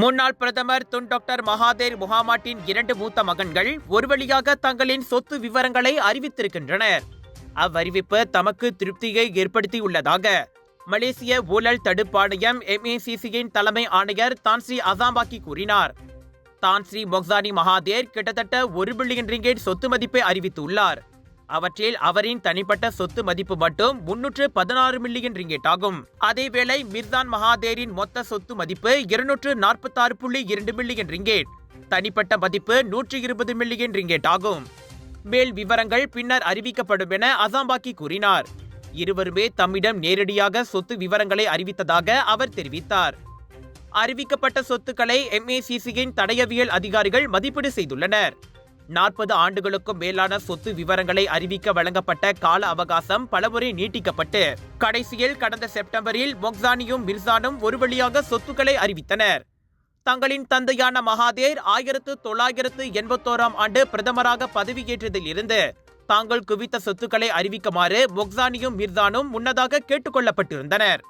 முன்னாள் பிரதமர் Tun doctor Mahathir முஹம்மட்டின் 2 மூத்த மகன்கள் ஒரு வழியாக தங்களின் சொத்து விவரங்களை அறிவித்திருக்கின்றனர். அவ்வறிவிப்பு தமக்கு திருப்தியை ஏற்படுத்தியுள்ளதாக மலேசிய ஊழல் தடுப்பாணையம் MACCயின் தலைமை ஆணையர் தான் ஸ்ரீ அசாம்பாக்கி கூறினார். தான் ஸ்ரீ மொக்சானி மகாதேர் கிட்டத்தட்ட 1 பில்லியன் ரிங்கேட் சொத்து மதிப்பை அறிவித்துள்ளார். அவற்றில் அவரின் தனிப்பட்ட சொத்து மதிப்பு மட்டும் 316 மில்லியன் ரிங்கேட் ஆகும். அதேவேளை மிர்தான் மகாதேரின் மொத்த சொத்து மதிப்பு 246.2 மில்லியன் ரிங்கேட், தனிப்பட்ட மதிப்பு 120 மில்லியன் ரிங்கேட் ஆகும். மேல் விவரங்கள் பின்னர் அறிவிக்கப்படும் என அசாம்பாக்கி கூறினார். இருவருமே தம்மிடம் நேரடியாக சொத்து விவரங்களை அறிவித்ததாக அவர் தெரிவித்தார். அறிவிக்கப்பட்ட சொத்துக்களை MACCயின் தடயவியல் அதிகாரிகள் மதிப்பீடு செய்துள்ளனர். 40 ஆண்டுகளுக்கும் மேலான சொத்து விவரங்களை அறிவிக்க வழங்கப்பட்ட கால அவகாசம் பலமுறை நீட்டிக்கப்பட்டு கடைசியில் கடந்த செப்டம்பரில் மொக்சானியும் மிர்சானும் ஒரு வழியாக சொத்துக்களை அறிவித்தனர். தங்களின் தந்தையான மகாதேர் 1981ஆம் ஆண்டு பிரதமராக பதவியேற்றதில் இருந்து தாங்கள் குவித்த சொத்துக்களை அறிவிக்குமாறு மொக்சானியும் மிர்சானும் முன்னதாக கேட்டுக் கொள்ளப்பட்டிருந்தனர்.